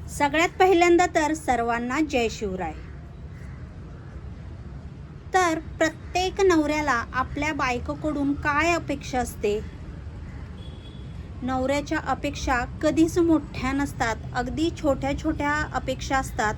सगळ्यात पहिल्यांदा तर सर्वांना जय शिवराय। तर प्रत्येक नवऱ्याला आपल्या बायकोकडून काय अपेक्षा असते? नवऱ्याच्या अपेक्षा कधीच मोठ्या नसतात, अगदी छोट्या छोट्या अपेक्षा असतात।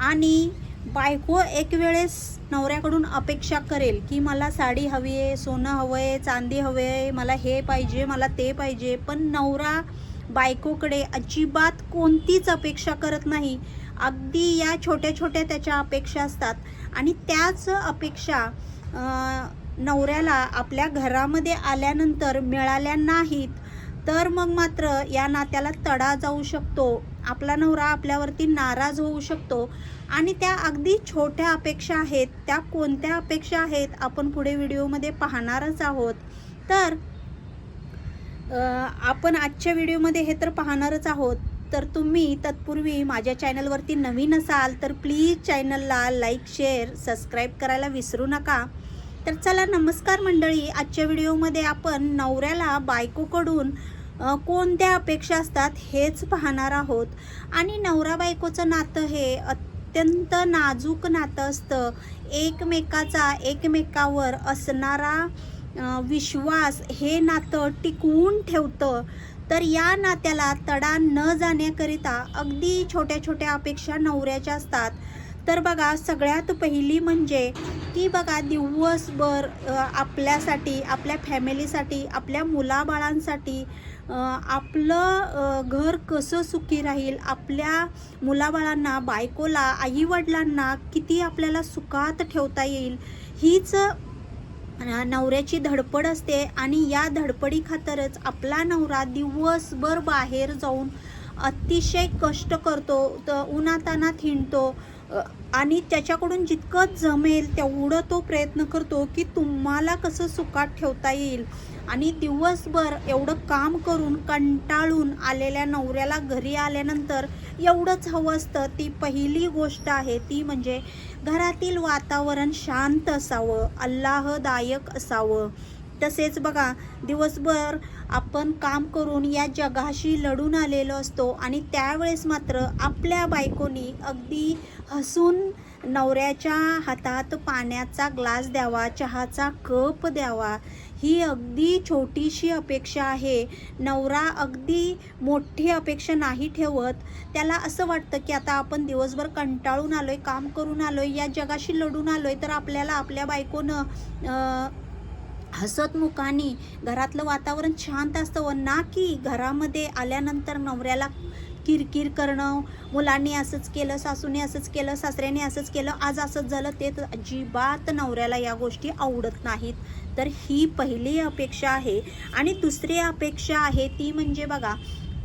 आणि बायको एक वेळेस नवऱ्याकडून अपेक्षा करेल की मला साडी हवी आहे, सोनं हवं आहे, चांदी हवे आहे, मला हे पाहिजे, मला ते पाहिजे, पण नवरा बायकोकडे अजिबात कोणतीच अपेक्षा करत नाही। अगदी या छोट्या छोट्या त्याच्या अपेक्षा असतात आणि त्याच अपेक्षा नवऱ्याला आपल्या घरामध्ये आल्यानंतर मिळाल्या नाहीत तर मग मात्र या नात्याला तडा जाऊ शकतो, आपला नवरा आपल्यावरती नाराज होऊ शकतो। आणि त्या अगदी छोट्या अपेक्षा आहेत, त्या कोणत्या अपेक्षा आहेत आपण पुढे व्हिडिओमध्ये पाहणारच आहोत। तर आपण आजच्या व्हिडिओमध्ये हे तर पाहणारच आहोत। तर तुम्ही तत्पूर्वी माझ्या चॅनलवरती नवीन असाल तर प्लीज चॅनलला लाईक, शेअर, सबस्क्राईब करायला विसरू नका। तर चला, नमस्कार मंडळी, आजच्या व्हिडिओमध्ये आपण नवऱ्याला बायकोकडून कोणत्या अपेक्षा असतात हेच पाहणार आहोत। आणि नवरा बायकोचं नातं हे अत्यंत नाजूक नातं असतं। एकमेकावर असणारा विश्वास हे नातं टिकवून ठेवतं। तर या नात्याला तडा न जाण्याकरिता अगदी छोट्या छोट्या अपेक्षा नवऱ्याच्या असतात। तर बघा, सगळ्यात पहिली म्हणजे की बघा, दिवसभर आपल्यासाठी, आपल्या फॅमिलीसाठी, आपल्या मुलाबाळांसाठी आपलं घर कसं सुखी राहील, आपल्या मुलाबाळांना, बायकोला, आईवडिलांना किती आपल्याला सुखात ठेवता येईल, हीच नवऱ्याची धडपड असते। आणि या धडपडी खातरच आपला नवरा दिवसभर बाहेर जाऊन अतिशय कष्ट करतो, उन्हातान्हात हिंडतो आणि त्याच्याकडून जितकं जमेल तेवढं तो प्रयत्न करतो की तुम्हाला कसं सुखात ठेवता येईल। आणि दिवसभर एवढं काम करून कंटाळून आलेल्या नवऱ्याला घरी आल्यानंतर एवढंच हवं असतं। ती पहिली गोष्ट आहे ती म्हणजे घरातील वातावरण शांत असावं, आल्हाददायक असावं। तसेच बघा, दिवसभर आपण काम करून या जगाशी लढून आलेलो असतो आणि त्यावेळेस मात्र आपल्या बायकोनी अगदी हसून नवऱ्याच्या हातात पाण्याचा ग्लास द्यावा, चहाचा कप द्यावा। ही अगदी छोटीशी अपेक्षा आहे। नवरा अगदी मोठी अपेक्षा नाही ठेवत। त्याला असं वाटतं की आता आपण दिवसभर कंटाळून आलोय, काम करून आलोय, या जगाशी लढून आलोय, तर आपल्याला आपल्या बायकोनं हसतमुखाने घरातलं वातावरण शांत असतं, ना की घरामध्ये आल्यानंतर नवऱ्याला किरकिर करणं, मुलांनी असंच केलं, सासूने असंच केलं, सासऱ्याने असंच केलं, आज असंच झालं, ते तर अजिबात नवऱ्याला या गोष्टी आवडत नाहीत। तर ही पहिली अपेक्षा आहे। आणि दुसरी अपेक्षा आहे ती म्हणजे बघा,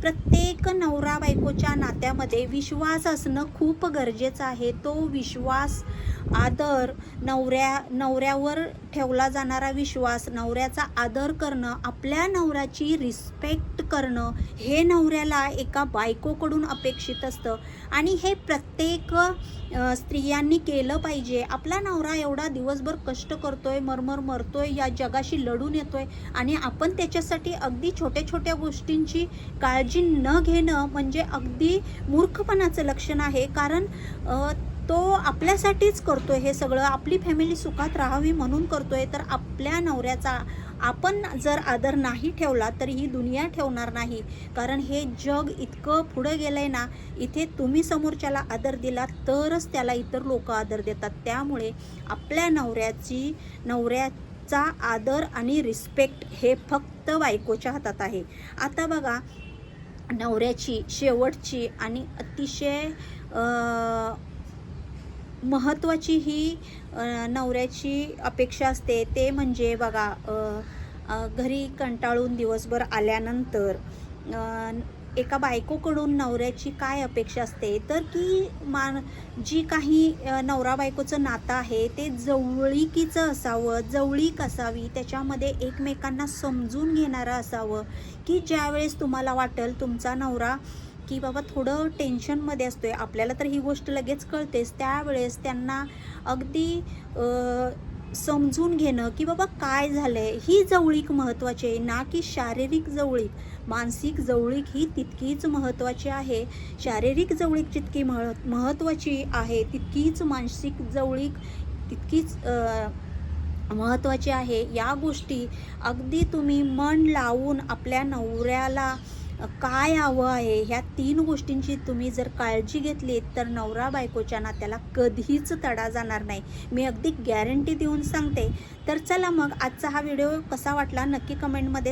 प्रत्येक नवरा बायकोच्या नात्यामध्ये विश्वास असणं खूप गरजेचं आहे। तो विश्वास, आदर, नवऱ्यावर ठेवला जाणारा विश्वास, नवऱ्याचा आदर करणं, आपल्या नवऱ्याची रिस्पेक्ट करणं, हे नवऱ्याला एका बायकोकडून अपेक्षित असतं। आणि हे प्रत्येक स्त्रियांनी केलं पाहिजे। आपला नवरा एवढा दिवसभर कष्ट करतोय, मरतोय, या जगाशी लढून येतोय आणि आपण त्याच्यासाठी अगदी छोट्या छोट्या गोष्टींची काळजी न घेणं म्हणजे अगदी मूर्खपणाचं लक्षण आहे। कारण तो आपल्यासाठीच करतोय हे सगळं, आपली फॅमिली सुखात राहावी म्हणून करतोय। तर आपल्या नवऱ्याचा आपण जर आदर नाही ठेवला तर ही दुनिया ठेवणार नाही। कारण हे जग इतकं पुढं गेलंय ना, इथे तुम्ही समोरच्याला आदर दिला तरच त्याला इतर लोक आदर देतात। त्यामुळे आपल्या नवऱ्याचा आदर आणि रिस्पेक्ट हे फक्त बायकोच्या हातात आहे। आता बघा, नवऱ्याची शेवटची आणि अतिशय महत्त्वाची ही नवऱ्याची अपेक्षा असते, ते म्हणजे बघा, घरी कंटाळून दिवसभर आल्यानंतर एका बायकोकडून नवऱ्याची काय अपेक्षा असते, तर की जी काही नवरा बायकोचं नातं आहे ते जवळीकीचं असावं, जवळीक असावी, त्याच्यामध्ये एकमेकांना समजून घेणारं असावं। की ज्यावेळेस तुम्हाला वाटेल तुमचा नवरा की बाबा थोडं टेन्शनमध्ये असतोय, आपल्याला तर ही गोष्ट लगेच कळतेच, त्यावेळेस त्यांना अगदी समजून घेणं की बाबा काय झालंय, ही जवळीक महत्त्वाची आहे, ना की शारीरिक जवळीक. मानसिक जवळीक ही तितकीच महत्त्वाची आहे. शारीरिक जवळीक जितकी महत्त्वाची आहे, तितकीच मानसिक जवळीक तितकीच महत्त्वाची आहे. या गोष्टी अगदी तुम्ही मन लावून आपल्या नवऱ्याला काय हवं आहे, ह्या 3 गोष्टींची तुम्ही जर काळजी घेतलीत तर नवरा बायकोच्या नात्याला कधीच तडा जाणार नाही. मी अगदी गॅरंटी देऊन सांगते. तर चला मग आजचा हा व्हिडिओ कसा वाटला नक्की कमेंटमध्ये